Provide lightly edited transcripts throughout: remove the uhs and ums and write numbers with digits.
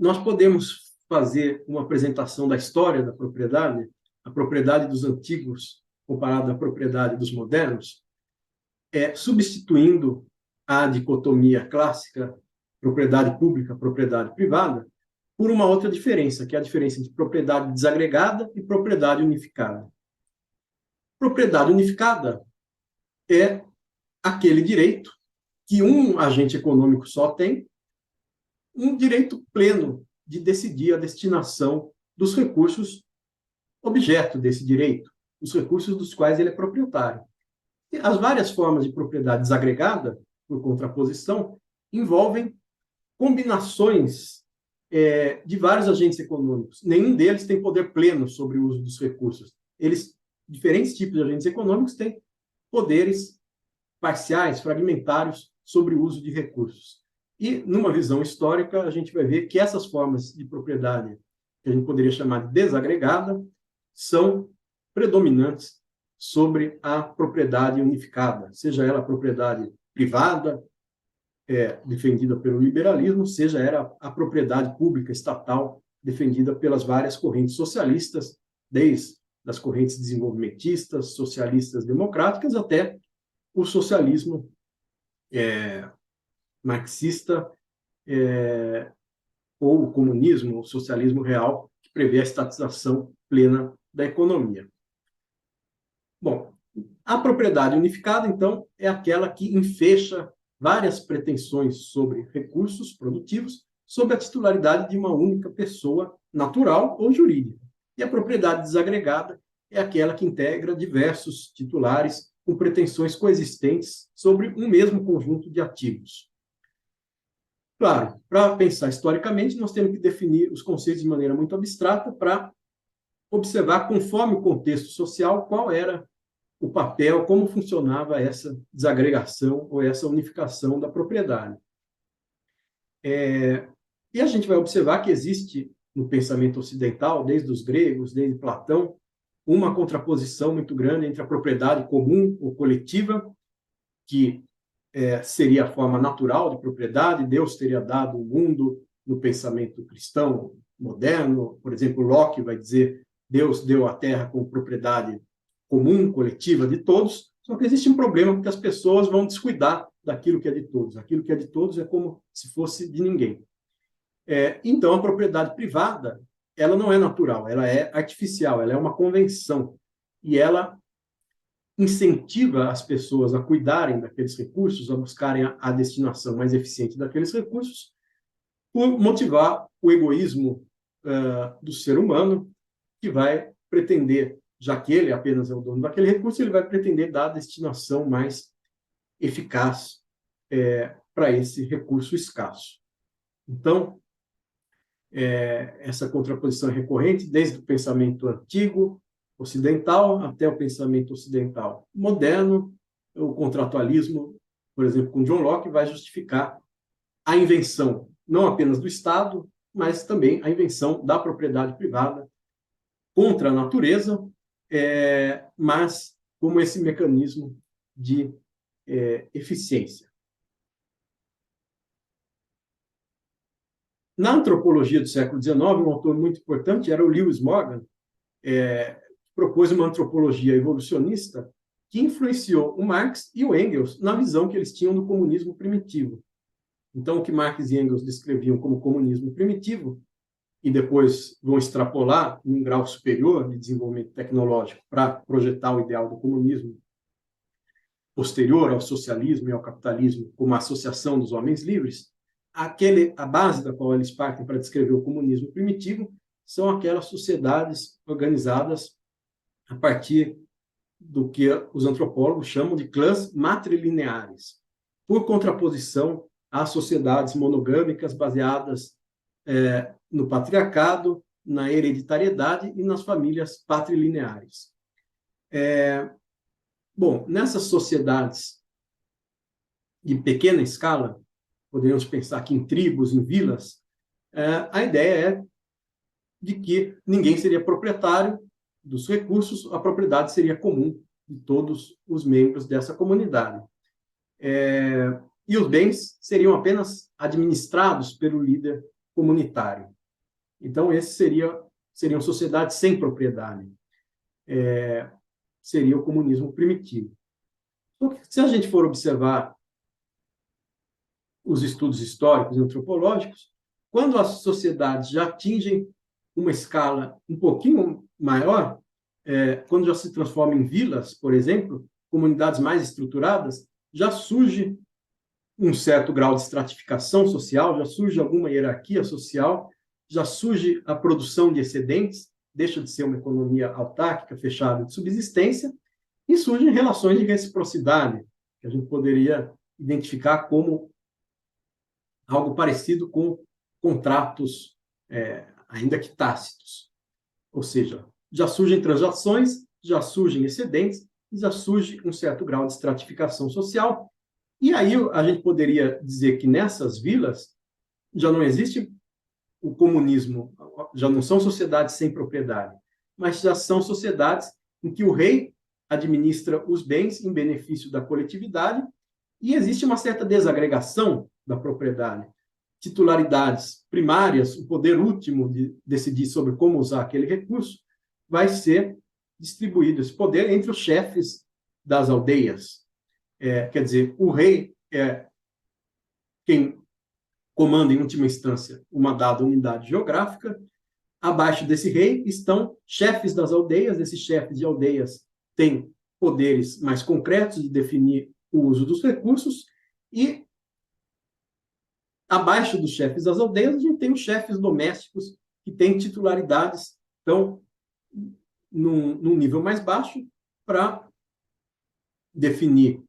nós podemos fazer uma apresentação da história da propriedade, a propriedade dos antigos comparada à propriedade dos modernos, substituindo a dicotomia clássica, propriedade pública, propriedade privada, por uma outra diferença, que é a diferença entre propriedade desagregada e propriedade unificada. Propriedade unificada é aquele direito que um agente econômico só tem, um direito pleno de decidir a destinação dos recursos objeto desse direito, os recursos dos quais ele é proprietário. E as várias formas de propriedade desagregada, por contraposição, envolvem combinações de vários agentes econômicos. Nenhum deles tem poder pleno sobre o uso dos recursos. Diferentes tipos de agentes econômicos têm poderes parciais, fragmentários, sobre o uso de recursos. E, numa visão histórica, a gente vai ver que essas formas de propriedade, que a gente poderia chamar de desagregada, são predominantes sobre a propriedade unificada, seja ela a propriedade privada, defendida pelo liberalismo, seja ela a propriedade pública estatal, defendida pelas várias correntes socialistas, desde as correntes desenvolvimentistas, socialistas, democráticas, até o socialismo marxista ou o comunismo, o socialismo real, que prevê a estatização plena da economia. Bom, a propriedade unificada, então, é aquela que enfecha várias pretensões sobre recursos produtivos sob a titularidade de uma única pessoa natural ou jurídica. E a propriedade desagregada é aquela que integra diversos titulares com pretensões coexistentes sobre um mesmo conjunto de ativos. Claro, para pensar historicamente, nós temos que definir os conceitos de maneira muito abstrata para observar, conforme o contexto social, qual era o papel, como funcionava essa desagregação ou essa unificação da propriedade. E a gente vai observar que existe no pensamento ocidental, desde os gregos, desde Platão, uma contraposição muito grande entre a propriedade comum ou coletiva, que seria a forma natural de propriedade. Deus teria dado o mundo no pensamento cristão moderno. Por exemplo, Locke vai dizer Deus deu a terra como propriedade comum, coletiva de todos, só que existe um problema porque as pessoas vão descuidar daquilo que é de todos. Aquilo que é de todos é como se fosse de ninguém. Então, a propriedade privada, ela não é natural, ela é artificial, ela é uma convenção. E ela incentiva as pessoas a cuidarem daqueles recursos, a buscarem a destinação mais eficiente daqueles recursos, por motivar o egoísmo do ser humano, que vai pretender, já que ele apenas é o dono daquele recurso, ele vai pretender dar a destinação mais eficaz para esse recurso escasso. Então, essa contraposição é recorrente desde o pensamento antigo, ocidental, até o pensamento ocidental moderno. O contratualismo, por exemplo, com John Locke, vai justificar a invenção, não apenas do Estado, mas também a invenção da propriedade privada contra a natureza, mas como esse mecanismo de eficiência. Na antropologia do século XIX, um autor muito importante era o Lewis Morgan, propôs uma antropologia evolucionista que influenciou o Marx e o Engels na visão que eles tinham do comunismo primitivo. Então, o que Marx e Engels descreviam como comunismo primitivo, e depois vão extrapolar num grau superior de desenvolvimento tecnológico para projetar o ideal do comunismo posterior ao socialismo e ao capitalismo como a associação dos homens livres, a base da qual eles partem para descrever o comunismo primitivo são aquelas sociedades organizadas a partir do que os antropólogos chamam de clãs matrilineares, por contraposição às sociedades monogâmicas baseadas no patriarcado, na hereditariedade e nas famílias patrilineares. Bom, nessas sociedades de pequena escala, podemos pensar aqui em tribos, em vilas, a ideia é de que ninguém seria proprietário dos recursos, a propriedade seria comum de todos os membros dessa comunidade. E os bens seriam apenas administrados pelo líder comunitário. Então, seriam sociedades sem propriedade. Seria o comunismo primitivo. Se a gente for observar os estudos históricos e antropológicos, quando as sociedades já atingem uma escala um pouquinho maior, quando já se transformam em vilas, por exemplo, comunidades mais estruturadas, já surge um certo grau de estratificação social, já surge alguma hierarquia social, já surge a produção de excedentes, deixa de ser uma economia autárquica, fechada de subsistência, e surgem relações de reciprocidade, que a gente poderia identificar como algo parecido com contratos, ainda que tácitos. Ou seja, já surgem transações, já surgem excedentes, e já surge um certo grau de estratificação social. E aí a gente poderia dizer que nessas vilas já não existe o comunismo, já não são sociedades sem propriedade, mas já são sociedades em que o rei administra os bens em benefício da coletividade e existe uma certa desagregação da propriedade. Titularidades primárias, o poder último de decidir sobre como usar aquele recurso, vai ser distribuído esse poder entre os chefes das aldeias. Quer dizer, o rei é quem comanda, em última instância, uma dada unidade geográfica. Abaixo desse rei estão chefes das aldeias. Esses chefes de aldeias têm poderes mais concretos de definir o uso dos recursos. E abaixo dos chefes das aldeias, a gente tem os chefes domésticos, que têm titularidades, então, num nível mais baixo, para definir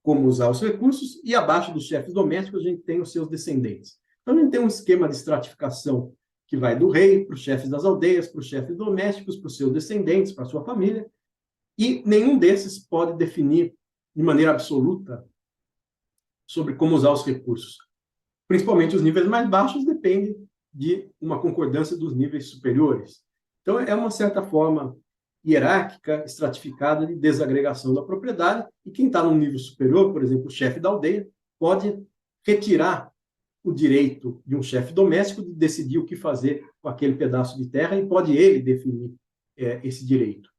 como usar os recursos, e abaixo dos chefes domésticos a gente tem os seus descendentes. Então, a gente tem um esquema de estratificação que vai do rei para os chefes das aldeias, para os chefes domésticos, para os seus descendentes, para a sua família, e nenhum desses pode definir de maneira absoluta sobre como usar os recursos. Principalmente os níveis mais baixos dependem de uma concordância dos níveis superiores. Então, é uma certa forma hierárquica, estratificada de desagregação da propriedade, e quem está num nível superior, por exemplo, o chefe da aldeia, pode retirar o direito de um chefe doméstico de decidir o que fazer com aquele pedaço de terra, e pode ele definir esse direito,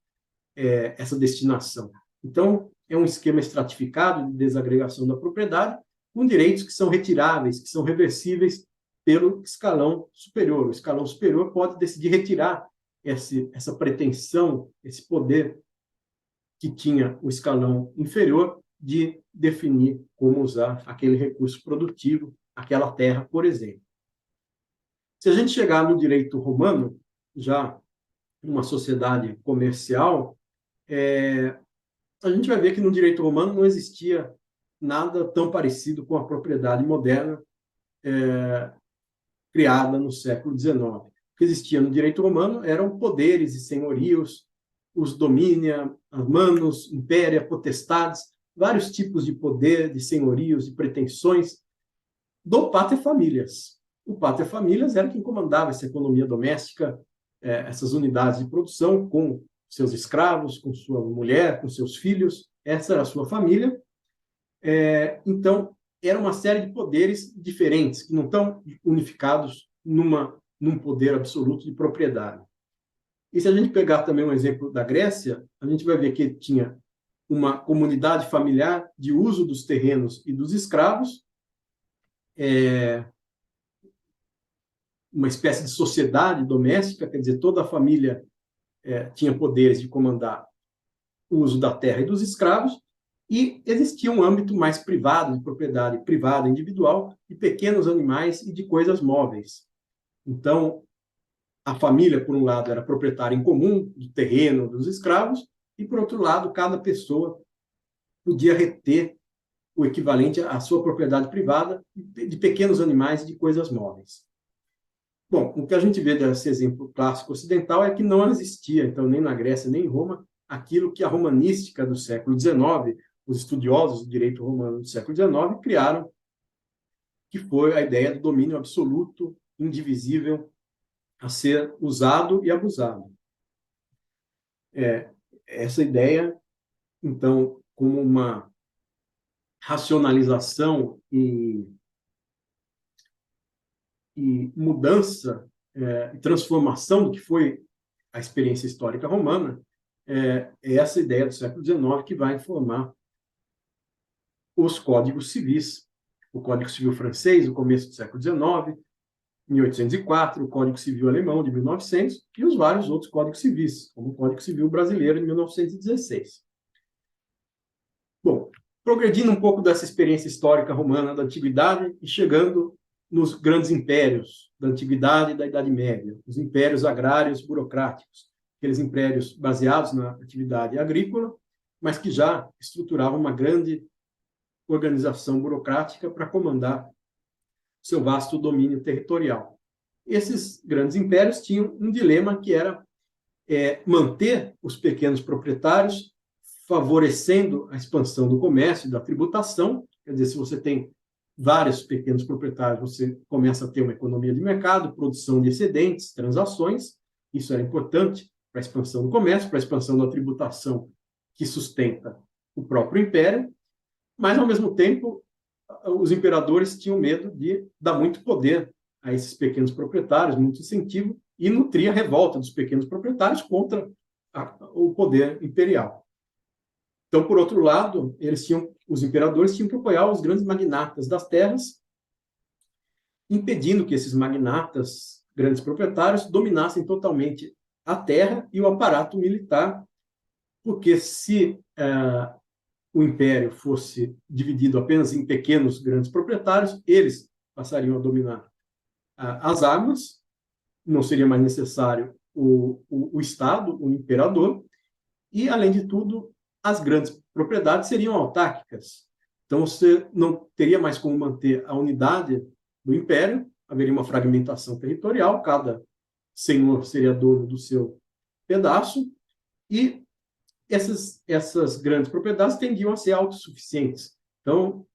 essa destinação. Então, é um esquema estratificado de desagregação da propriedade, com direitos que são retiráveis, que são reversíveis pelo escalão superior. O escalão superior pode decidir retirar essa pretensão, esse poder que tinha o escalão inferior de definir como usar aquele recurso produtivo, aquela terra, por exemplo. Se a gente chegar no direito romano, já numa sociedade comercial, a gente vai ver que no direito romano não existia nada tão parecido com a propriedade moderna criada no século XIX. O que existia no direito romano eram poderes e senhorios, os dominia, manos, impéria, potestades, vários tipos de poder, de senhorios e pretensões do pater familias. O pater familias era quem comandava essa economia doméstica, essas unidades de produção, com seus escravos, com sua mulher, com seus filhos. Essa era a sua família. Então, era uma série de poderes diferentes, que não estão unificados num poder absoluto de propriedade. E se a gente pegar também um exemplo da Grécia, a gente vai ver que tinha uma comunidade familiar de uso dos terrenos e dos escravos, uma espécie de sociedade doméstica, quer dizer, toda a família tinha poderes de comandar o uso da terra e dos escravos, e existia um âmbito mais privado, de propriedade privada, individual, de pequenos animais e de coisas móveis. Então, a família, por um lado, era proprietária em comum do terreno dos escravos, e, por outro lado, cada pessoa podia reter o equivalente à sua propriedade privada de pequenos animais e de coisas móveis. Bom, o que a gente vê desse exemplo clássico ocidental é que não existia, então, nem na Grécia nem em Roma, aquilo que a romanística do século XIX, os estudiosos do direito romano do século XIX, criaram, que foi a ideia do domínio absoluto, indivisível, a ser usado e abusado. Essa ideia, então, como uma racionalização e e mudança e transformação do que foi a experiência histórica romana, é essa ideia do século XIX que vai informar os códigos civis. O Código Civil francês, no começo do século XIX, 1804, o Código Civil alemão, de 1900, e os vários outros códigos civis, como o Código Civil brasileiro, de 1916. Bom, progredindo um pouco dessa experiência histórica romana da Antiguidade e chegando nos grandes impérios da Antiguidade e da Idade Média, os impérios agrários burocráticos, aqueles impérios baseados na atividade agrícola, mas que já estruturavam uma grande organização burocrática para comandar seu vasto domínio territorial. Esses grandes impérios tinham um dilema que era manter os pequenos proprietários, favorecendo a expansão do comércio e da tributação. Quer dizer, se você tem vários pequenos proprietários, você começa a ter uma economia de mercado, produção de excedentes, transações. Isso era importante para a expansão do comércio, para a expansão da tributação que sustenta o próprio império. Mas, ao mesmo tempo, os imperadores tinham medo de dar muito poder a esses pequenos proprietários, muito incentivo, e nutria a revolta dos pequenos proprietários contra o poder imperial. Então, por outro lado, os imperadores tinham que apoiar os grandes magnatas das terras, impedindo que esses magnatas, grandes proprietários, dominassem totalmente a terra e o aparato militar, porque se o império fosse dividido apenas em pequenos grandes proprietários, eles passariam a dominar as armas, não seria mais necessário o Estado, o imperador, e, além de tudo, as grandes propriedades seriam autárquicas. Então, você não teria mais como manter a unidade do império, haveria uma fragmentação territorial, cada senhor seria dono do seu pedaço, e essas grandes propriedades tendiam a ser autossuficientes. Então,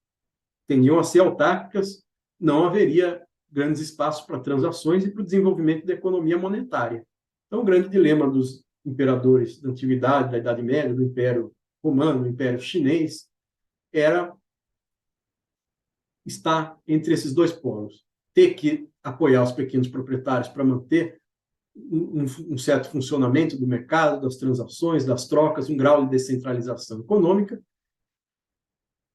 tendiam a ser autárquicas, não haveria grandes espaços para transações e para o desenvolvimento da economia monetária. Então, o grande dilema dos imperadores da Antiguidade, da Idade Média, do Império Romano, do Império Chinês, era estar entre esses dois polos. Ter que apoiar os pequenos proprietários para manter um certo funcionamento do mercado, das transações, das trocas, um grau de descentralização econômica,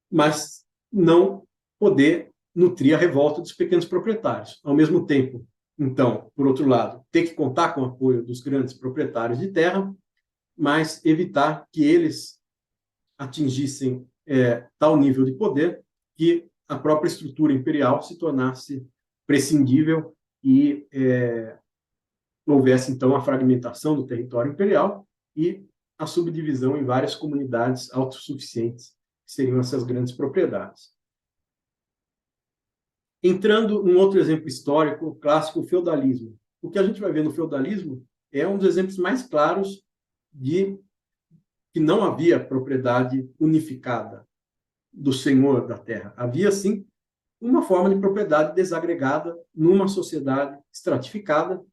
mas não poder nutrir a revolta dos pequenos proprietários. Ao mesmo tempo, então, por outro lado, ter que contar com o apoio dos grandes proprietários de terra, mas evitar que eles atingissem tal nível de poder que a própria estrutura imperial se tornasse prescindível e houvesse, então, a fragmentação do território imperial e a subdivisão em várias comunidades autossuficientes, que seriam essas grandes propriedades. Entrando num outro exemplo histórico clássico, o feudalismo. O que a gente vai ver no feudalismo é um dos exemplos mais claros de que não havia propriedade unificada do senhor da terra. Havia, sim, uma forma de propriedade desagregada numa sociedade estratificada.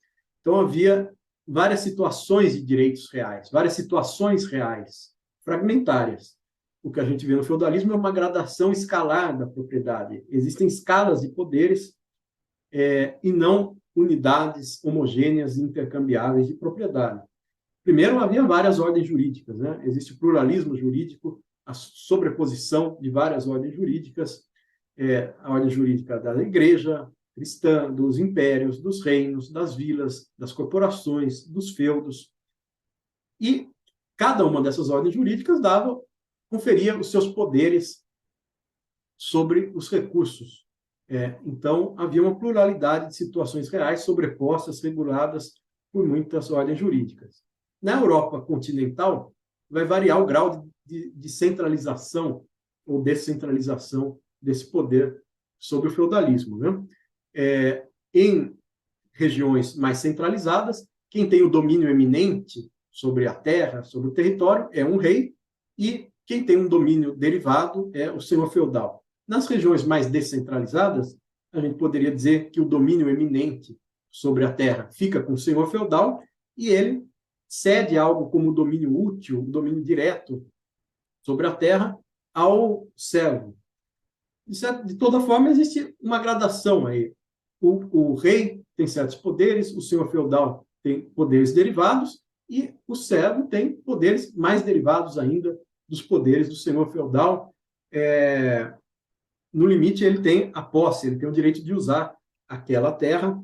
Então, havia várias situações de direitos reais, várias situações reais, fragmentárias. O que a gente vê no feudalismo é uma gradação escalar da propriedade. Existem escalas de poderes e não unidades homogêneas e intercambiáveis de propriedade. Primeiro, havia várias ordens jurídicas, né? Existe o pluralismo jurídico, a sobreposição de várias ordens jurídicas, a ordem jurídica da igreja cristã, dos impérios, dos reinos, das vilas, das corporações, dos feudos. E cada uma dessas ordens jurídicas conferia os seus poderes sobre os recursos. Então, havia uma pluralidade de situações reais sobrepostas, reguladas por muitas ordens jurídicas. Na Europa continental, vai variar o grau de centralização ou descentralização desse poder sobre o feudalismo, né? Em regiões mais centralizadas, quem tem o domínio eminente sobre a terra, sobre o território, é um rei, e quem tem um domínio derivado é o senhor feudal. Nas regiões mais descentralizadas, a gente poderia dizer que o domínio eminente sobre a terra fica com o senhor feudal e ele cede algo como domínio útil, domínio direto sobre a terra ao servo. De toda forma, existe uma gradação aí. o rei tem certos poderes, o senhor feudal tem poderes derivados e o servo tem poderes mais derivados ainda dos poderes do senhor feudal. No limite, ele tem a posse, ele tem o direito de usar aquela terra,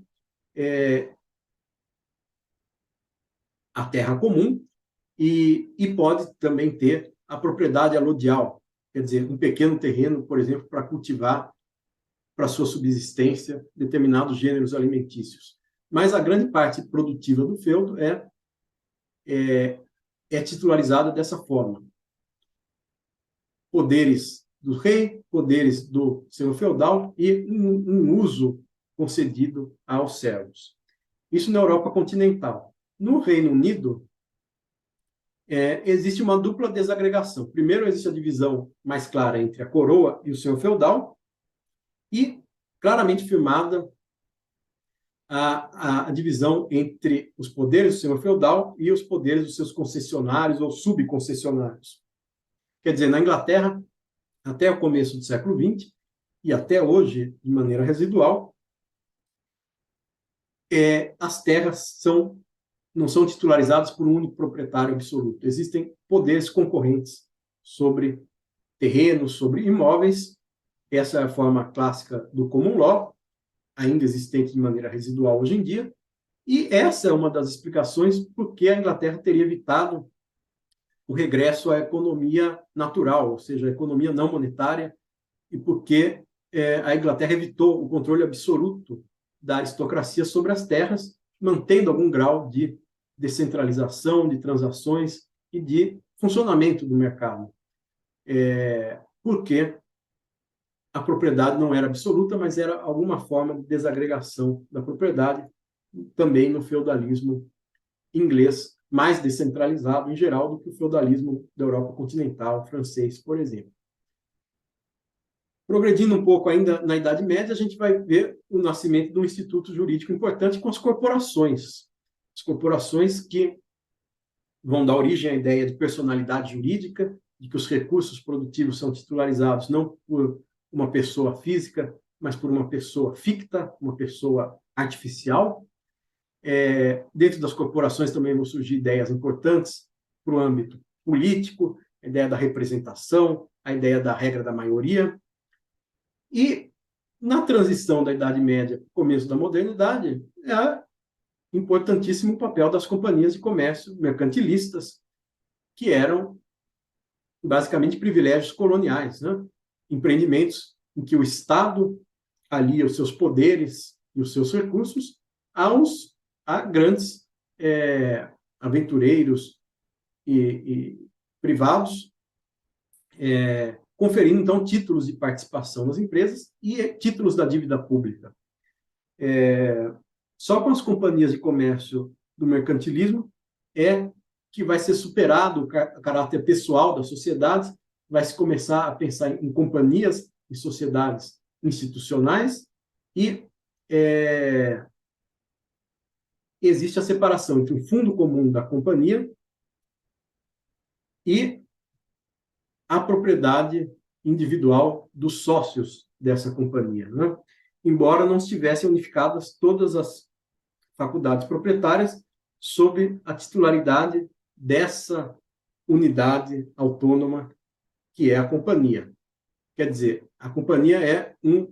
a terra comum, e pode também ter a propriedade alodial, quer dizer, um pequeno terreno, por exemplo, para cultivar para sua subsistência determinados gêneros alimentícios. Mas a grande parte produtiva do feudo é titularizada dessa forma. Poderes do rei, poderes do senhor feudal e um uso concedido aos servos. Isso na Europa continental. No Reino Unido, existe uma dupla desagregação. Primeiro, existe a divisão mais clara entre a coroa e o senhor feudal, e claramente firmada a divisão entre os poderes do senhor feudal e os poderes dos seus concessionários ou subconcessionários. Quer dizer, na Inglaterra, até o começo do século XX, e até hoje, de maneira residual, as terras não são titularizadas por um único proprietário absoluto. Existem poderes concorrentes sobre terrenos, sobre imóveis. Essa é a forma clássica do common law, ainda existente de maneira residual hoje em dia, e essa é uma das explicações por que a Inglaterra teria evitado o regresso à economia natural, ou seja, a economia não monetária, e por que a Inglaterra evitou o controle absoluto da aristocracia sobre as terras, mantendo algum grau de descentralização, de transações e de funcionamento do mercado. Porque a propriedade não era absoluta, mas era alguma forma de desagregação da propriedade, também no feudalismo inglês, mais descentralizado em geral do que o feudalismo da Europa continental, francês, por exemplo. Progredindo um pouco ainda na Idade Média, a gente vai ver o nascimento de um instituto jurídico importante com as corporações. As corporações que vão dar origem à ideia de personalidade jurídica, de que os recursos produtivos são titularizados não por uma pessoa física, mas por uma pessoa ficta, uma pessoa artificial. Dentro das corporações também vão surgir ideias importantes para o âmbito político, a ideia da representação, a ideia da regra da maioria. E na transição da Idade Média para o começo da modernidade, é importantíssimo o papel das companhias de comércio mercantilistas, que eram basicamente privilégios coloniais, né? Empreendimentos em que o Estado alia os seus poderes e os seus recursos a grandes aventureiros e privados, conferindo, então, títulos de participação nas empresas e títulos da dívida pública. Só com as companhias de comércio do mercantilismo que vai ser superado o caráter pessoal das sociedades, vai se começar a pensar em companhias e sociedades institucionais e existe a separação entre o fundo comum da companhia e a propriedade individual dos sócios dessa companhia, né? Embora não estivessem unificadas todas as faculdades proprietárias sob a titularidade dessa unidade autônoma que é a companhia. Quer dizer, a companhia é um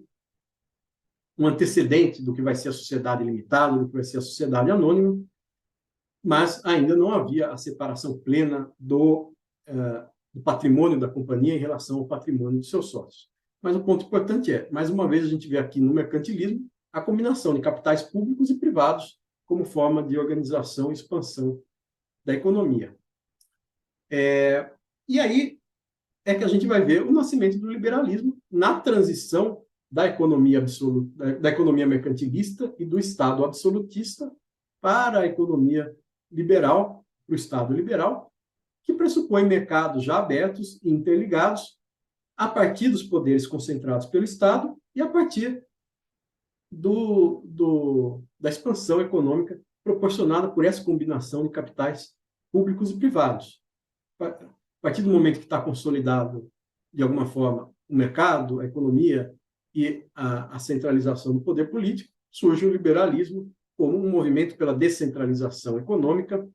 antecedente do que vai ser a sociedade limitada, do que vai ser a sociedade anônima, mas ainda não havia a separação plena do patrimônio da companhia em relação ao patrimônio dos seus sócios. Mas o ponto importante mais uma vez, a gente vê aqui no mercantilismo a combinação de capitais públicos e privados como forma de organização e expansão da economia. E aí que a gente vai ver o nascimento do liberalismo na transição da economia absoluta, da economia mercantilista e do Estado absolutista para a economia liberal, para o Estado liberal, que pressupõe mercados já abertos e interligados a partir dos poderes concentrados pelo Estado e a partir da expansão econômica proporcionada por essa combinação de capitais públicos e privados. A partir do momento que está consolidado, de alguma forma, o mercado, a economia e a centralização do poder político, surge o liberalismo como um movimento pela descentralização econômica.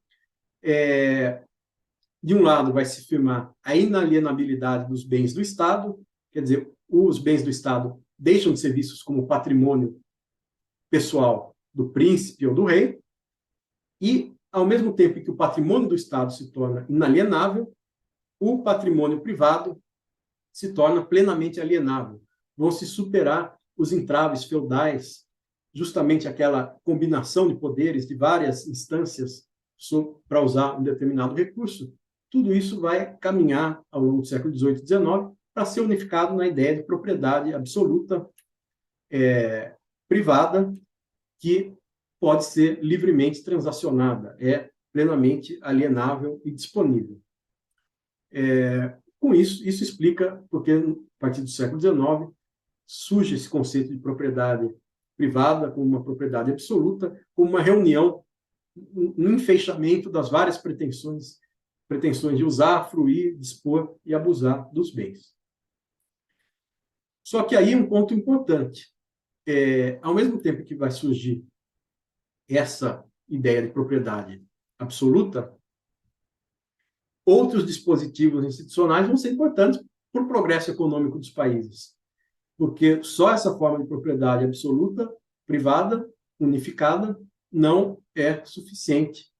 De um lado, vai se firmar a inalienabilidade dos bens do Estado, quer dizer, os bens do Estado deixam de ser vistos como patrimônio pessoal do príncipe ou do rei, e, ao mesmo tempo que o patrimônio do Estado se torna inalienável, o patrimônio privado se torna plenamente alienável. Vão se superar os entraves feudais, justamente aquela combinação de poderes de várias instâncias para usar um determinado recurso. Tudo isso vai caminhar ao longo do século XVIII e XIX para ser unificado na ideia de propriedade absoluta privada, que pode ser livremente transacionada, é plenamente alienável e disponível. Com isso explica porque, a partir do século XIX, surge esse conceito de propriedade privada como uma propriedade absoluta, como uma reunião, um enfeixamento das várias pretensões de usar, fruir, dispor e abusar dos bens. Só que aí um ponto importante. Ao mesmo tempo que vai surgir essa ideia de propriedade absoluta, outros dispositivos institucionais vão ser importantes para o progresso econômico dos países, porque só essa forma de propriedade absoluta, privada, unificada, não é suficiente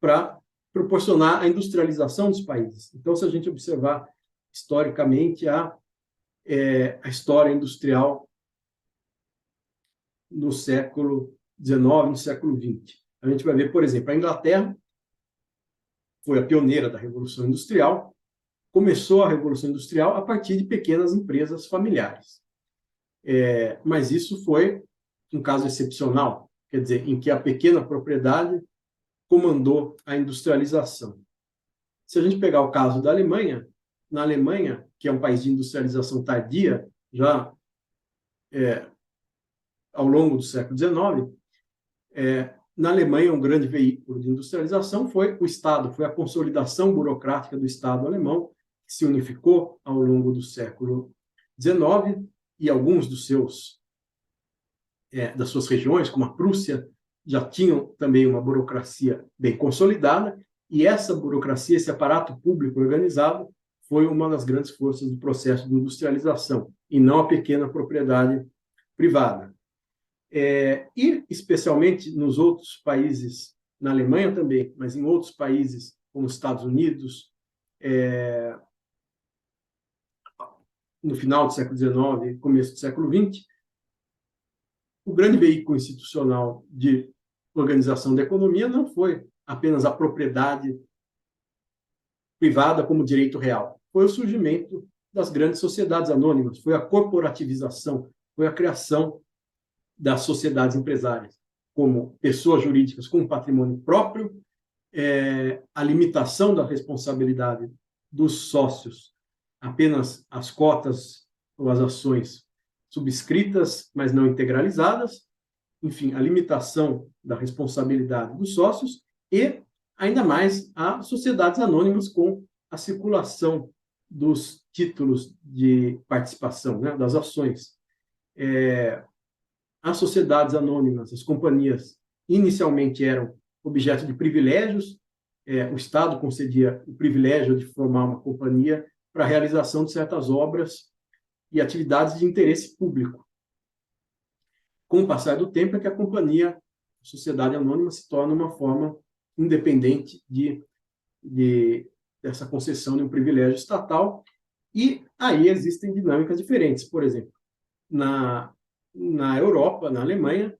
para proporcionar a industrialização dos países. Então, se a gente observar historicamente a história industrial no século XIX, no século XX, a gente vai ver, por exemplo, a Inglaterra foi a pioneira da Revolução Industrial, começou a Revolução Industrial a partir de pequenas empresas familiares. Mas isso foi um caso excepcional, quer dizer, em que a pequena propriedade comandou a industrialização. Se a gente pegar o caso da Alemanha, na Alemanha, que é um país de industrialização tardia, já ao longo do século XIX, na Alemanha, um grande veículo de industrialização foi o Estado, foi a consolidação burocrática do Estado alemão, que se unificou ao longo do século XIX, e alguns das suas regiões, como a Prússia, já tinham também uma burocracia bem consolidada, e essa burocracia, esse aparato público organizado, foi uma das grandes forças do processo de industrialização, e não a pequena propriedade privada. E, especialmente nos outros países, na Alemanha também, mas em outros países, como os Estados Unidos, no final do século XIX, começo do século XX, o grande veículo institucional de organização da economia não foi apenas a propriedade privada como direito real, foi o surgimento das grandes sociedades anônimas, foi a corporativização, foi a criação das sociedades empresárias como pessoas jurídicas com patrimônio próprio, a limitação da responsabilidade dos sócios, apenas as cotas ou as ações subscritas, mas não integralizadas, enfim, a limitação da responsabilidade dos sócios e, ainda mais, as sociedades anônimas com a circulação dos títulos de participação, né, das ações. As sociedades anônimas, as companhias, inicialmente eram objeto de privilégios, o Estado concedia o privilégio de formar uma companhia para a realização de certas obras e atividades de interesse público. Com o passar do tempo, é que a companhia, a sociedade anônima, se torna uma forma independente dessa concessão de um privilégio estatal, e aí existem dinâmicas diferentes. Por exemplo, na Europa, na Alemanha,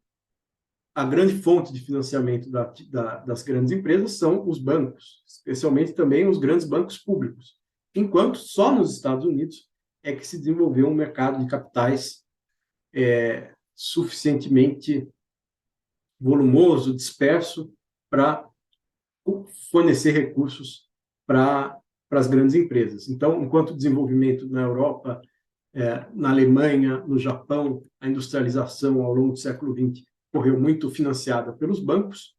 a grande fonte de financiamento das grandes empresas são os bancos, especialmente também os grandes bancos públicos, enquanto só nos Estados Unidos é que se desenvolveu um mercado de capitais suficientemente volumoso, disperso, para fornecer recursos para as grandes empresas. Então, enquanto o desenvolvimento na Europa, na Alemanha, no Japão, a industrialização ao longo do século XX correu muito financiada pelos bancos,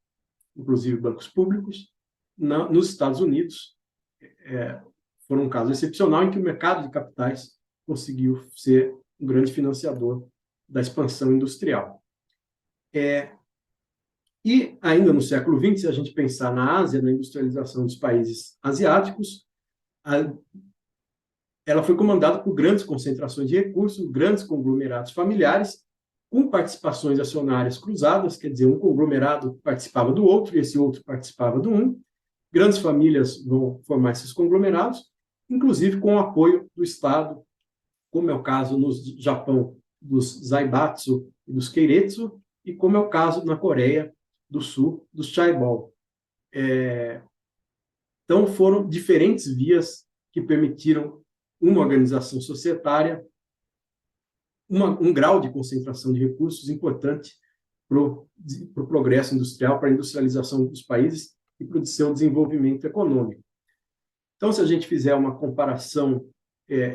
inclusive bancos públicos. Nos Estados Unidos, foi um caso excepcional em que o mercado de capitais conseguiu ser um grande financiador da expansão industrial. E ainda no século XX, se a gente pensar na Ásia, na industrialização dos países asiáticos, ela foi comandada por grandes concentrações de recursos, grandes conglomerados familiares, com participações acionárias cruzadas, quer dizer, um conglomerado participava do outro e esse outro participava do um. Grandes famílias vão formar esses conglomerados, inclusive com o apoio do Estado, como é o caso no Japão dos Zaibatsu e dos Keiretsu, e como é o caso na Coreia do Sul dos Chaebol. Então, foram diferentes vias que permitiram uma organização societária, um grau de concentração de recursos importante para o progresso industrial, para a industrialização dos países e para o seu desenvolvimento econômico. Então, se a gente fizer uma comparação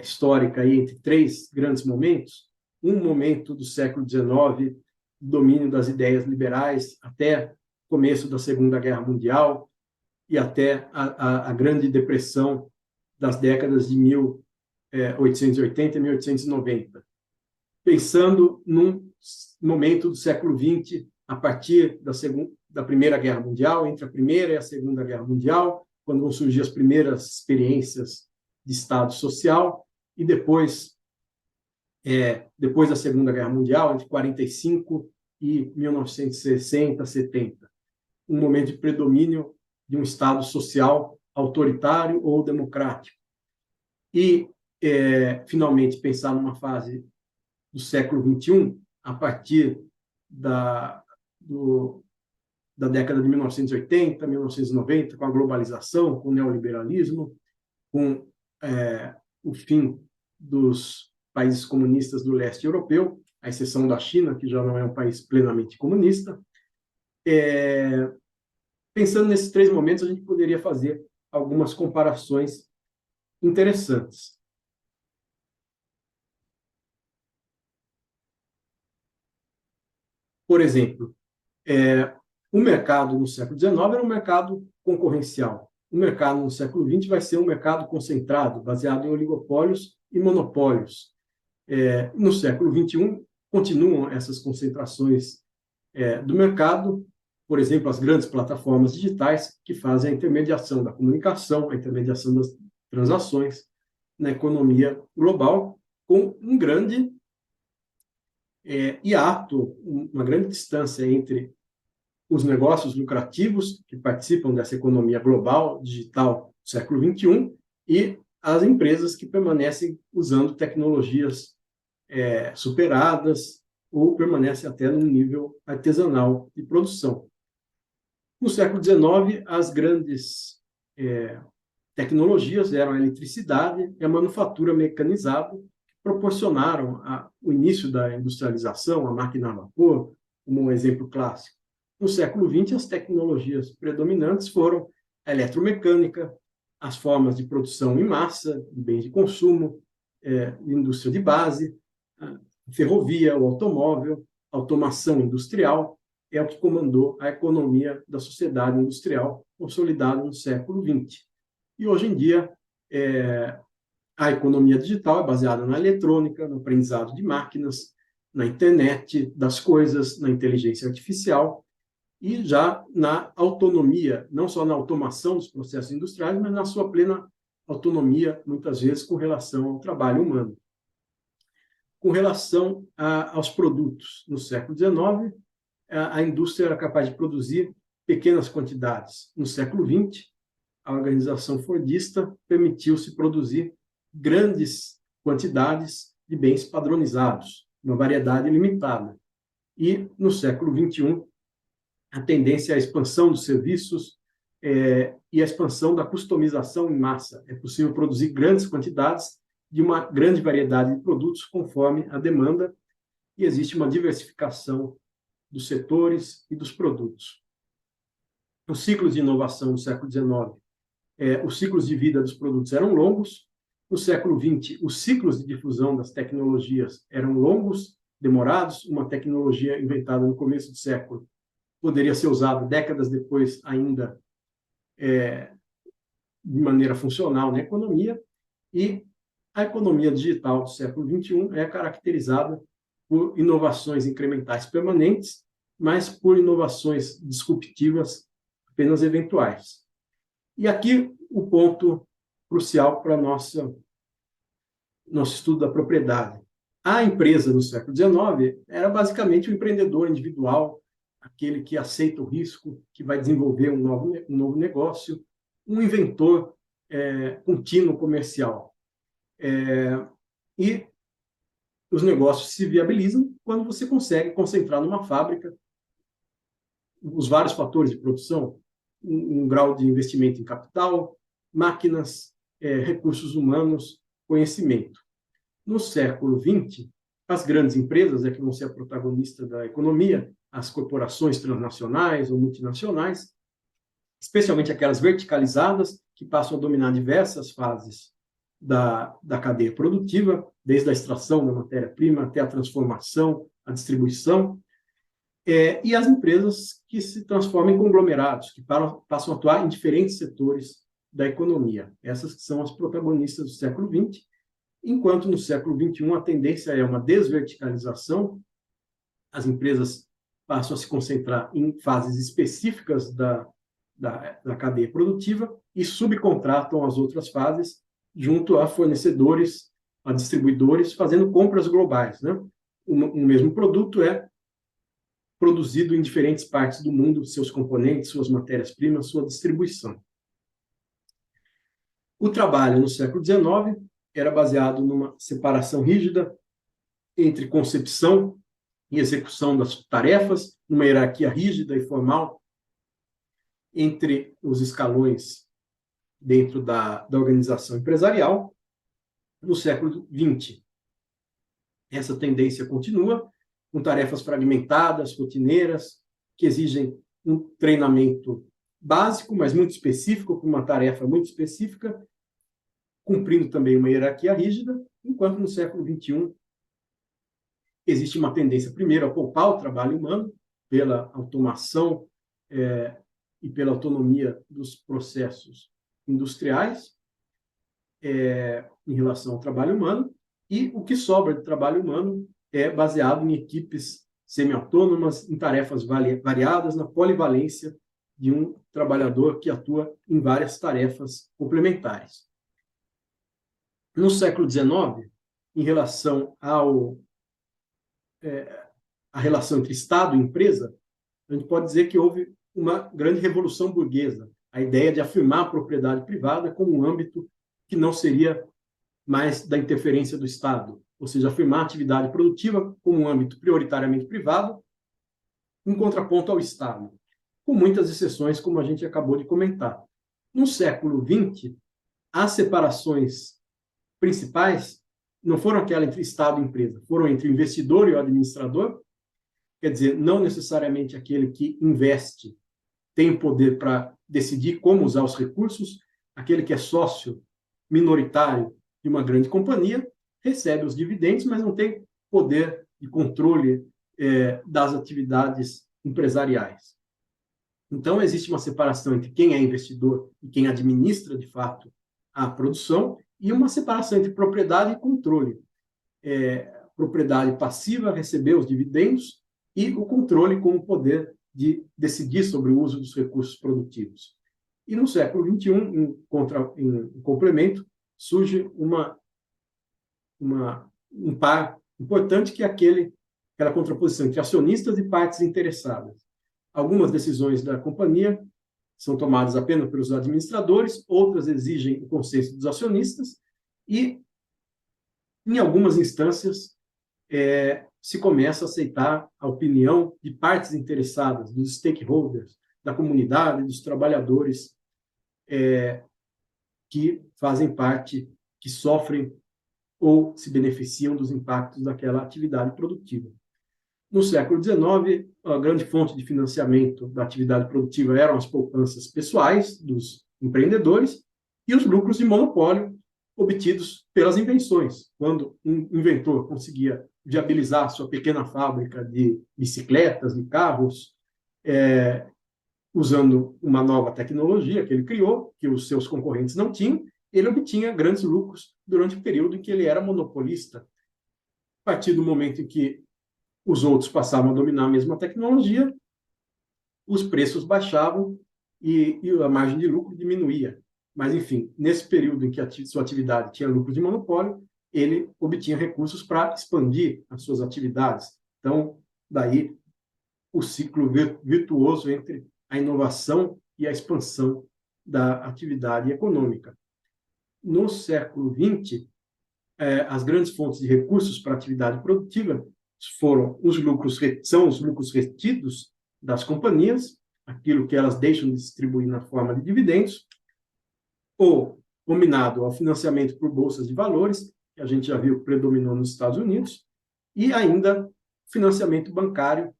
histórica aí entre três grandes momentos, um momento do século XIX, domínio das ideias liberais, até o começo da Segunda Guerra Mundial e até a Grande Depressão das décadas de 1880 e 1890. Pensando num momento do século XX, a partir da Primeira Guerra Mundial, entre a Primeira e a Segunda Guerra Mundial, quando vão surgir as primeiras experiências de Estado social, e depois da Segunda Guerra Mundial, entre 45 e 1960, 70, um momento de predomínio de um Estado social autoritário ou democrático. E, finalmente, pensar numa fase do século XXI, a partir da década de 1980, 1990, com a globalização, com o neoliberalismo, com o fim dos países comunistas do leste europeu, à exceção da China, que já não é um país plenamente comunista. Pensando nesses três momentos, a gente poderia fazer algumas comparações interessantes. Por exemplo, o mercado no século XIX era um mercado concorrencial. O mercado no século XX vai ser um mercado concentrado, baseado em oligopólios e monopólios. No século XXI, continuam essas concentrações do mercado, por exemplo, as grandes plataformas digitais que fazem a intermediação da comunicação, a intermediação das transações na economia global, com um grande hiato, uma grande distância entre os negócios lucrativos que participam dessa economia global, digital, do século XXI, e as empresas que permanecem usando tecnologias superadas ou permanecem até num nível artesanal de produção. No século XIX, as grandes tecnologias eram a eletricidade e a manufatura mecanizada, que proporcionaram o início da industrialização, a máquina a vapor, como um exemplo clássico. No século XX, as tecnologias predominantes foram a eletromecânica, as formas de produção em massa, de bens de consumo, indústria de base, a ferrovia, o automóvel, a automação industrial, é o que comandou a economia da sociedade industrial consolidada no século XX. E hoje em dia, a economia digital é baseada na eletrônica, no aprendizado de máquinas, na internet das coisas, na inteligência artificial e já na autonomia, não só na automação dos processos industriais, mas na sua plena autonomia, muitas vezes com relação ao trabalho humano. Com relação aos produtos, no século XIX, a indústria era capaz de produzir pequenas quantidades. No século XX, a organização fordista permitiu-se produzir grandes quantidades de bens padronizados, uma variedade limitada. E, no século XXI, a tendência é a expansão dos serviços e a expansão da customização em massa. É possível produzir grandes quantidades de uma grande variedade de produtos conforme a demanda e existe uma diversificação dos setores e dos produtos. Os ciclos de inovação no século XIX, os ciclos de vida dos produtos eram longos. No século XX, os ciclos de difusão das tecnologias eram longos, demorados. Uma tecnologia inventada no começo do século poderia ser usada décadas depois ainda de maneira funcional na economia. E a economia digital do século XXI é caracterizada por inovações incrementais permanentes, mas por inovações disruptivas apenas eventuais. E aqui o ponto crucial para nosso estudo da propriedade. A empresa no século XIX era basicamente o empreendedor individual, aquele que aceita o risco, que vai desenvolver um novo negócio, um inventor contínuo comercial. E os negócios se viabilizam quando você consegue concentrar numa fábrica os vários fatores de produção, um grau de investimento em capital, máquinas, recursos humanos, conhecimento. No século XX, as grandes empresas que vão ser a protagonista da economia, as corporações transnacionais ou multinacionais, especialmente aquelas verticalizadas, que passam a dominar diversas fases da cadeia produtiva, desde a extração da matéria-prima até a transformação, a distribuição, e as empresas que se transformam em conglomerados, que passam a atuar em diferentes setores da economia. Essas que são as protagonistas do século XX, enquanto no século XXI a tendência é uma desverticalização, as empresas passam a se concentrar em fases específicas da cadeia produtiva e subcontratam as outras fases junto a fornecedores, a distribuidores, fazendo compras globais, né? O mesmo produto é produzido em diferentes partes do mundo, seus componentes, suas matérias-primas, sua distribuição. O trabalho no século XIX era baseado numa separação rígida entre concepção e execução das tarefas, numa hierarquia rígida e formal entre os escalões dentro da organização empresarial. No século XX, essa tendência continua, com tarefas fragmentadas, rotineiras, que exigem um treinamento básico, mas muito específico, com uma tarefa muito específica, cumprindo também uma hierarquia rígida, enquanto no século XXI existe uma tendência, primeiro, a poupar o trabalho humano pela automação e pela autonomia dos processos industriais em relação ao trabalho humano, e o que sobra de trabalho humano é baseado em equipes semi-autônomas, em tarefas variadas, na polivalência de um trabalhador que atua em várias tarefas complementares. No século XIX, em relação à relação entre Estado e empresa, a gente pode dizer que houve uma grande revolução burguesa, a ideia de afirmar a propriedade privada como um âmbito que não seria mais da interferência do Estado, ou seja, afirmar a atividade produtiva como um âmbito prioritariamente privado, em contraponto ao Estado, com muitas exceções, como a gente acabou de comentar. No século XX, as separações principais não foram aquela entre Estado e empresa, foram entre o investidor e o administrador, quer dizer, não necessariamente aquele que investe tem poder para decidir como usar os recursos, aquele que é sócio minoritário de uma grande companhia recebe os dividendos, mas não tem poder de controle das atividades empresariais. Então, existe uma separação entre quem é investidor e quem administra, de fato, a produção, e uma separação entre propriedade e controle. Propriedade passiva, receber os dividendos, e o controle como poder de decidir sobre o uso dos recursos produtivos. E no século XXI, em complemento, surge um par importante, que é aquela contraposição entre acionistas e partes interessadas. Algumas decisões da companhia são tomadas apenas pelos administradores, outras exigem o consenso dos acionistas, e, em algumas instâncias, se começa a aceitar a opinião de partes interessadas, dos stakeholders, da comunidade, dos trabalhadores que fazem parte, que sofrem ou se beneficiam dos impactos daquela atividade produtiva. No século XIX, a grande fonte de financiamento da atividade produtiva eram as poupanças pessoais dos empreendedores e os lucros de monopólio obtidos pelas invenções. Quando um inventor conseguia viabilizar sua pequena fábrica de bicicletas, de carros, usando uma nova tecnologia que ele criou, que os seus concorrentes não tinham, ele obtinha grandes lucros durante o período em que ele era monopolista. A partir do momento em que os outros passavam a dominar a mesma tecnologia, os preços baixavam e a margem de lucro diminuía. Mas, enfim, nesse período em que a sua atividade tinha lucro de monopólio, ele obtinha recursos para expandir as suas atividades. Então, daí o ciclo virtuoso entre a inovação e a expansão da atividade econômica. No século XX, as grandes fontes de recursos para a atividade produtiva são os lucros retidos das companhias, aquilo que elas deixam de distribuir na forma de dividendos, ou combinado ao financiamento por bolsas de valores, que a gente já viu que predominou nos Estados Unidos, e ainda financiamento bancário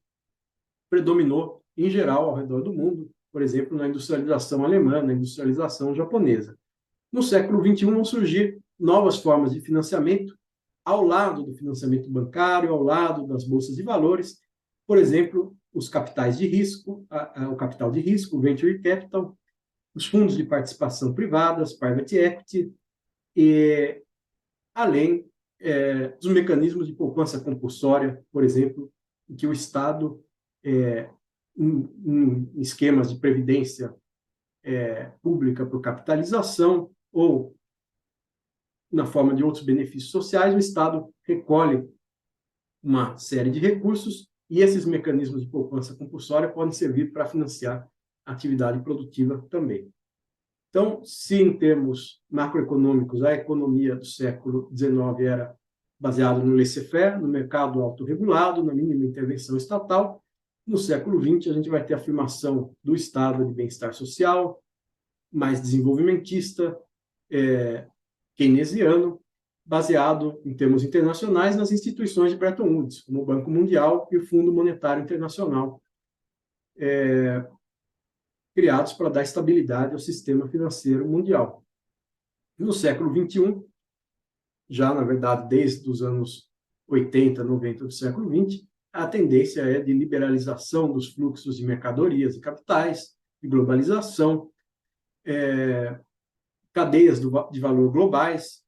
predominou em geral ao redor do mundo, por exemplo, na industrialização alemã, na industrialização japonesa. No século XXI vão surgir novas formas de financiamento ao lado do financiamento bancário, ao lado das bolsas de valores, por exemplo, os capitais de risco, o capital de risco, o venture capital, os fundos de participação privadas, private equity, e além dos mecanismos de poupança compulsória, por exemplo, em que o Estado, em esquemas de previdência pública por capitalização ou na forma de outros benefícios sociais, o Estado recolhe uma série de recursos e esses mecanismos de poupança compulsória podem servir para financiar a atividade produtiva também. Então, se em termos macroeconômicos a economia do século XIX era baseada no laissez-faire, no mercado autorregulado, na mínima intervenção estatal, no século XX a gente vai ter a afirmação do estado de bem-estar social, mais desenvolvimentista, keynesiano, baseado, em termos internacionais, nas instituições de Bretton Woods, como o Banco Mundial e o Fundo Monetário Internacional, criados para dar estabilidade ao sistema financeiro mundial. No século XXI, já, na verdade, desde os anos 80, 90 do século XX, a tendência é de liberalização dos fluxos de mercadorias e capitais, de globalização, cadeias de valor globais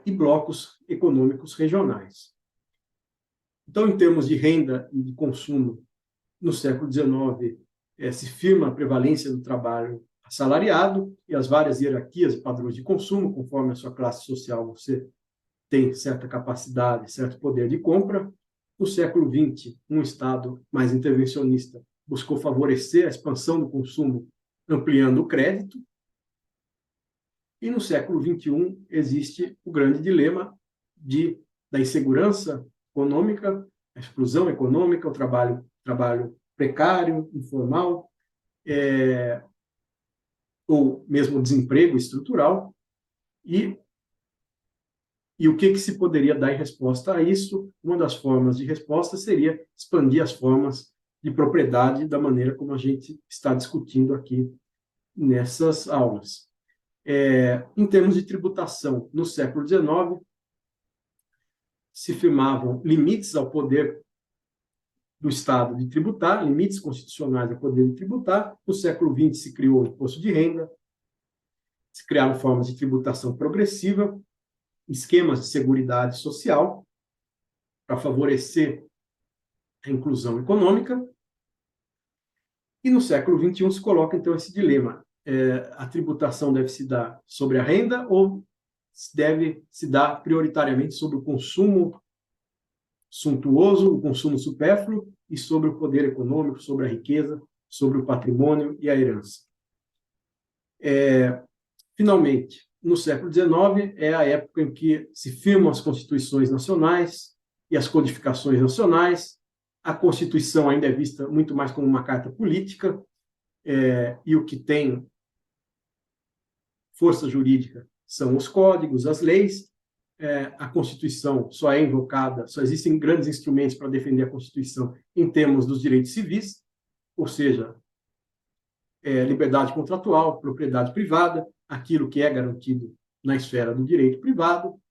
e blocos econômicos regionais. Então, em termos de renda e de consumo, no século XIX, se firma a prevalência do trabalho assalariado e as várias hierarquias e padrões de consumo, conforme a sua classe social, você tem certa capacidade, certo poder de compra. No século XX, um Estado mais intervencionista buscou favorecer a expansão do consumo, ampliando o crédito. E no século XXI existe o grande dilema da insegurança econômica, a exclusão econômica, o trabalho precário, informal, ou mesmo desemprego estrutural, e o que se poderia dar em resposta a isso? Uma das formas de resposta seria expandir as formas de propriedade da maneira como a gente está discutindo aqui nessas aulas. Em termos de tributação, no século XIX, se firmavam limites ao poder do Estado de tributar, limites constitucionais ao poder de tributar. No século XX se criou o imposto de renda, se criaram formas de tributação progressiva, esquemas de seguridade social para favorecer a inclusão econômica. E no século XXI se coloca, então, esse dilema. A tributação deve se dar sobre a renda ou deve se dar prioritariamente sobre o consumo suntuoso, o consumo supérfluo e sobre o poder econômico, sobre a riqueza, sobre o patrimônio e a herança. Finalmente, no século XIX é a época em que se firmam as constituições nacionais e as codificações nacionais. A Constituição ainda é vista muito mais como uma carta política, e o que tem força jurídica são os códigos, as leis. A Constituição só é invocada, só existem grandes instrumentos para defender a Constituição em termos dos direitos civis, ou seja, liberdade contratual, propriedade privada, aquilo que é garantido na esfera do direito privado,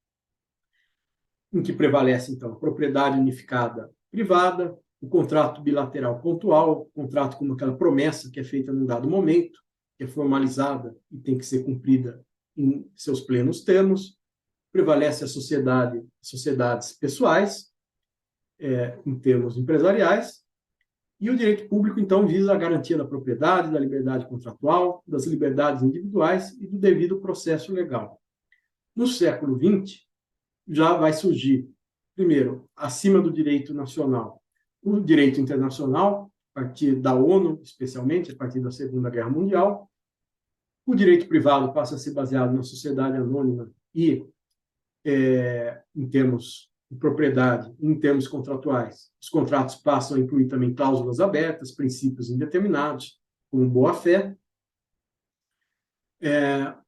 em que prevalece, então, a propriedade unificada privada, o contrato bilateral pontual, o contrato como aquela promessa que é feita num dado momento, que é formalizada e tem que ser cumprida em seus plenos termos. Prevalece a sociedades pessoais em termos empresariais. E o direito público, então, visa a garantia da propriedade, da liberdade contratual, das liberdades individuais e do devido processo legal. No século XX, já vai surgir, primeiro, acima do direito nacional, o direito internacional, a partir da ONU, especialmente, a partir da Segunda Guerra Mundial. O direito privado passa a ser baseado na sociedade anônima e, em termos de propriedade, em termos contratuais, os contratos passam a incluir também cláusulas abertas, princípios indeterminados, como boa-fé.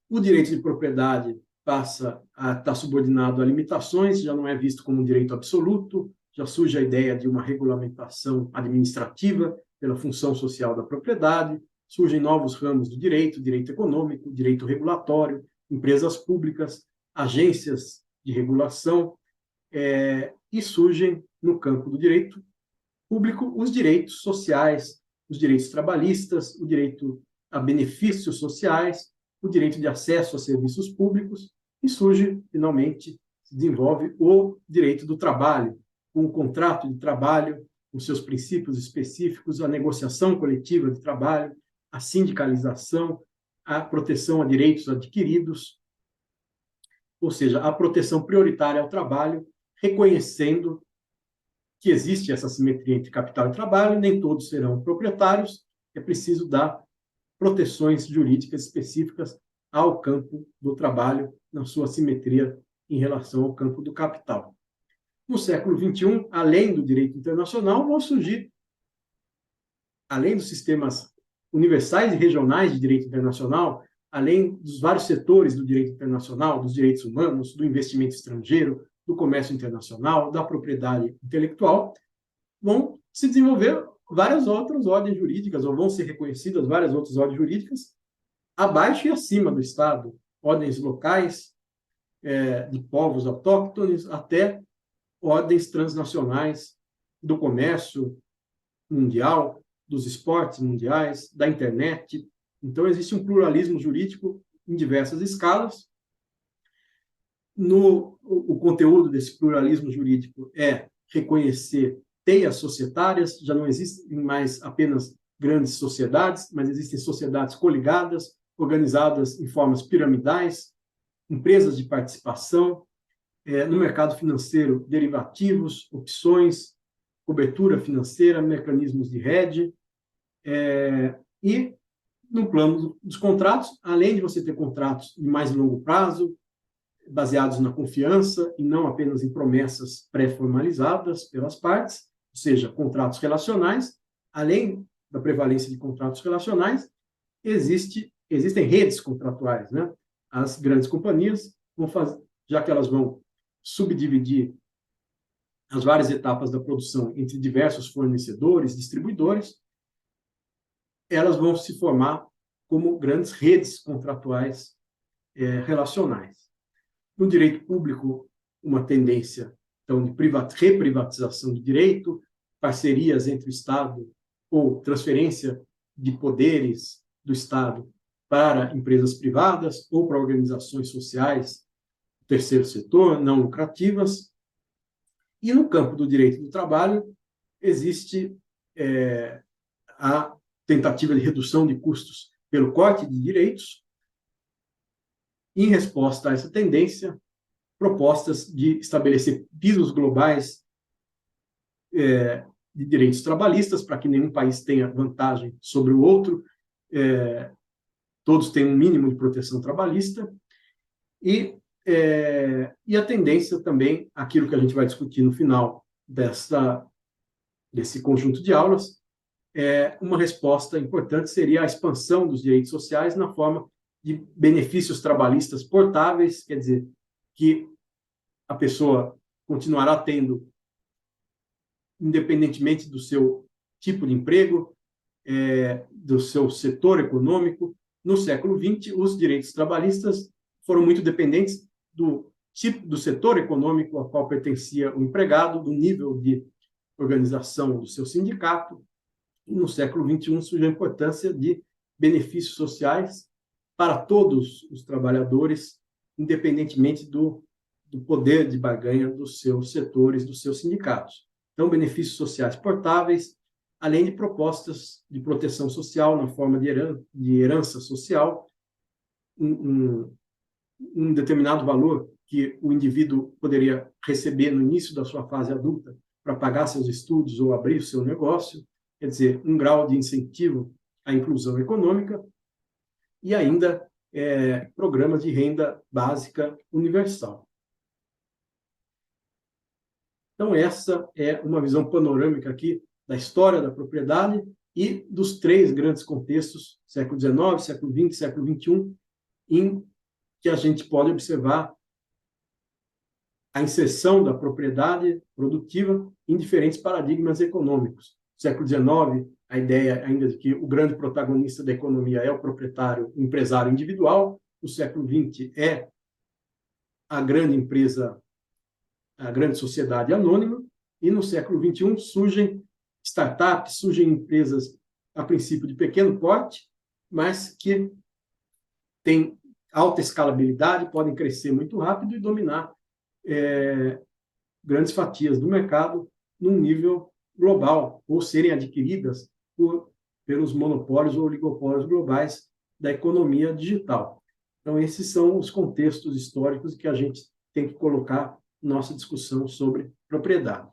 O direito de propriedade passa a estar subordinado a limitações, já não é visto como um direito absoluto, já surge a ideia de uma regulamentação administrativa pela função social da propriedade, surgem novos ramos do direito econômico, direito regulatório, empresas públicas, agências de regulação, e surgem, no campo do direito público, os direitos sociais, os direitos trabalhistas, o direito a benefícios sociais, o direito de acesso a serviços públicos, e surge, finalmente, se desenvolve o direito do trabalho, com o contrato de trabalho, com seus princípios específicos, a negociação coletiva de trabalho, a sindicalização, a proteção a direitos adquiridos, ou seja, a proteção prioritária ao trabalho, reconhecendo que existe essa simetria entre capital e trabalho, nem todos serão proprietários, é preciso dar proteções jurídicas específicas ao campo do trabalho, na sua simetria em relação ao campo do capital. No século XXI, além do direito internacional, vão surgir, além dos sistemas universais e regionais de direito internacional, além dos vários setores do direito internacional, dos direitos humanos, do investimento estrangeiro, do comércio internacional, da propriedade intelectual, vão se desenvolver várias outras ordens jurídicas, ou vão ser reconhecidas várias outras ordens jurídicas, abaixo e acima do Estado, ordens locais, de povos autóctones, até ordens transnacionais do comércio mundial, dos esportes mundiais, da internet. Então, existe um pluralismo jurídico em diversas escalas. O conteúdo desse pluralismo jurídico é reconhecer teias societárias, já não existem mais apenas grandes sociedades, mas existem sociedades coligadas, organizadas em formas piramidais, empresas de participação, no mercado financeiro, derivativos, opções, cobertura financeira, mecanismos de hedge, e no plano dos contratos, além de você ter contratos de mais longo prazo, baseados na confiança e não apenas em promessas pré-formalizadas pelas partes, ou seja, contratos relacionais, além da prevalência de contratos relacionais, existem redes contratuais, né? As grandes companhias vão fazer, já que elas vão subdividir as várias etapas da produção entre diversos fornecedores, distribuidores, elas vão se formar como grandes redes contratuais relacionais. No direito público, uma tendência então, de reprivatização do direito, parcerias entre o Estado ou transferência de poderes do Estado para empresas privadas ou para organizações sociais, terceiro setor, não lucrativas. E no campo do direito do trabalho, existe a tentativa de redução de custos pelo corte de direitos. Em resposta a essa tendência, propostas de estabelecer pisos globais de direitos trabalhistas, para que nenhum país tenha vantagem sobre o outro, todos têm um mínimo de proteção trabalhista, e a tendência também, aquilo que a gente vai discutir no final desse conjunto de aulas, uma resposta importante seria a expansão dos direitos sociais na forma de benefícios trabalhistas portáveis, quer dizer, que a pessoa continuará tendo, independentemente do seu tipo de emprego, do seu setor econômico. No século XX, os direitos trabalhistas foram muito dependentes do tipo do setor econômico ao qual pertencia o empregado, do nível de organização do seu sindicato. E no século XXI surge a importância de benefícios sociais para todos os trabalhadores, independentemente do poder de barganha dos seus setores, dos seus sindicatos. Então, benefícios sociais portáveis, além de propostas de proteção social na forma de herança social, um determinado valor que o indivíduo poderia receber no início da sua fase adulta para pagar seus estudos ou abrir o seu negócio, quer dizer, um grau de incentivo à inclusão econômica, e ainda programas de renda básica universal. Então, essa é uma visão panorâmica aqui da história da propriedade e dos três grandes contextos, século XIX, século XX, século XXI, em que a gente pode observar a inserção da propriedade produtiva em diferentes paradigmas econômicos. No século XIX, a ideia ainda de que o grande protagonista da economia é o proprietário, o empresário individual. No século XX, é a grande empresa, a grande sociedade anônima. E no século XXI, surgem startups, surgem empresas, a princípio, de pequeno porte, mas que têm alta escalabilidade, podem crescer muito rápido e dominar grandes fatias do mercado num nível global, ou serem adquiridas pelos monopólios ou oligopólios globais da economia digital. Então, esses são os contextos históricos que a gente tem que colocar na nossa discussão sobre propriedade.